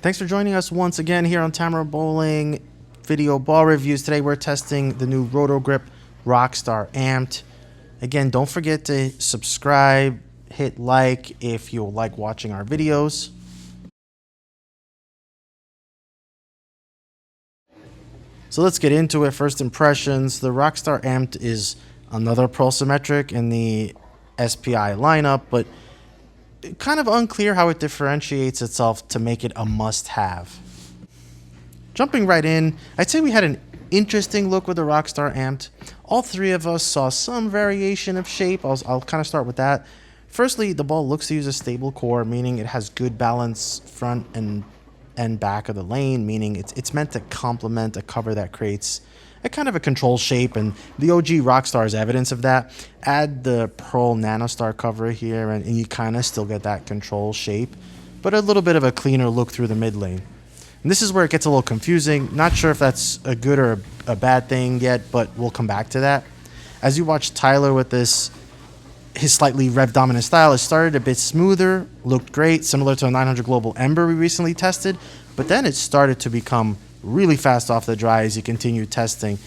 Thanks for joining us once again here on Tamara Bowling Video Ball Reviews. Today we're testing the new Roto Grip Rockstar Amped. Again, don't forget to subscribe, hit like if you like watching our videos. So let's get into it. First impressions. The Rockstar Amped is another Pearl Symmetric in the SPI lineup, but kind of unclear how it differentiates itself to make it a must-have. Jumping right in, I'd say we had an interesting look with the Rockstar Amped. All three of us saw some variation of shape. I'll kind of start with that. Firstly, the ball looks to use a stable core, meaning it has good balance front and back of the lane, meaning it's meant to complement a cover that creates a kind of a control shape, and the OG Rockstar is evidence of that. Add the Pearl Nanostar cover here, and you kind of still get that control shape, but a little bit of a cleaner look through the mid lane. And this is where it gets a little confusing. Not sure if that's a good or a bad thing yet, but we'll come back to that. As you watch Tyler with his slightly rev dominant style, it started a bit smoother, looked great, similar to a 900 Global Ember we recently tested, but then it started to become really fast off the dry as he continued testing,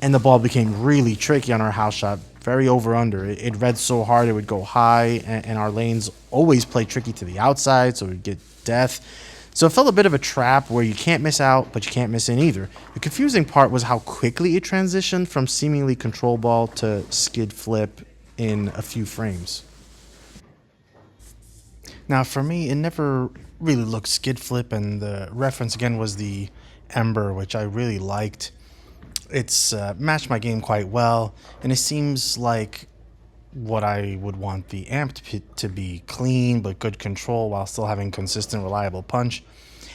and the ball became really tricky on our house shot, very over-under. It read so hard it would go high, and our lanes always play tricky to the outside, so we'd get death. So it felt a bit of a trap where you can't miss out, but you can't miss in either. The confusing part was how quickly it transitioned from seemingly control ball to skid flip in a few frames. Now, for me, it never really looked skid flip, and the reference again was the Ember, which I really liked. It's matched my game quite well, and it seems like what I would want the amp to be: clean but good control while still having consistent, reliable punch.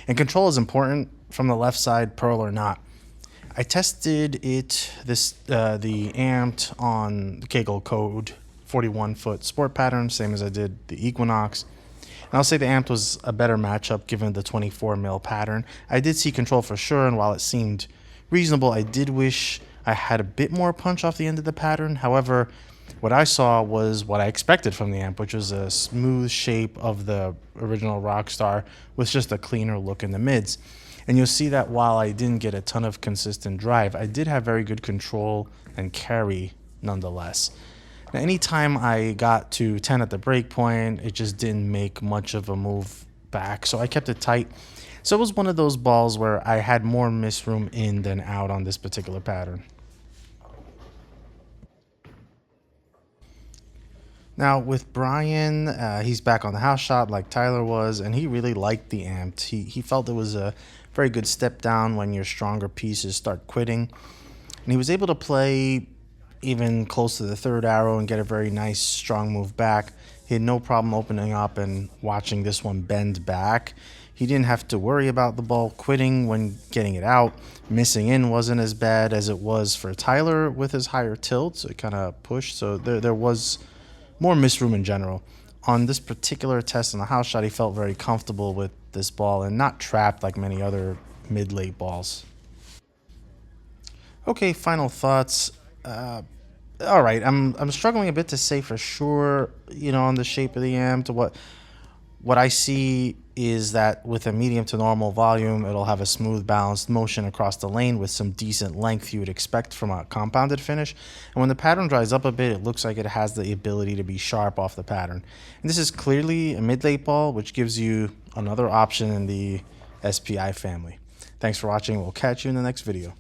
And control is important from the left side, Pearl or not. I tested the amped on the Kegel Code 41-foot sport pattern, same as I did the Equinox. And I'll say the amped was a better matchup given the 24 mil pattern. I did see control for sure, and while it seemed reasonable, I did wish I had a bit more punch off the end of the pattern. However, what I saw was what I expected from the amp, which was a smooth shape of the original Rockstar with just a cleaner look in the mids. And you'll see that while I didn't get a ton of consistent drive, I did have very good control and carry nonetheless. Now, anytime I got to 10 at the break point, it just didn't make much of a move back, so I kept it tight. So it was one of those balls where I had more miss room in than out on this particular pattern. Now with Brian, he's back on the house shot like Tyler was, and he really liked the amped. He felt it was a very good step down when your stronger pieces start quitting. And he was able to play even close to the third arrow and get a very nice strong move back. He had no problem opening up and watching this one bend back. He didn't have to worry about the ball quitting when getting it out. Missing in wasn't as bad as it was for Tyler with his higher tilt, so it kind of pushed. So there was more miss room in general. On this particular test on the house shot, he felt very comfortable with this ball and not trapped like many other mid-late balls. Okay, final thoughts. All right, I'm struggling a bit to say for sure, on the shape of the amp. What I see is that with a medium to normal volume, it'll have a smooth, balanced motion across the lane with some decent length you would expect from a compounded finish. And when the pattern dries up a bit, it looks like it has the ability to be sharp off the pattern. And this is clearly a mid-late ball, which gives you another option in the SPI family. Thanks for watching. We'll catch you in the next video.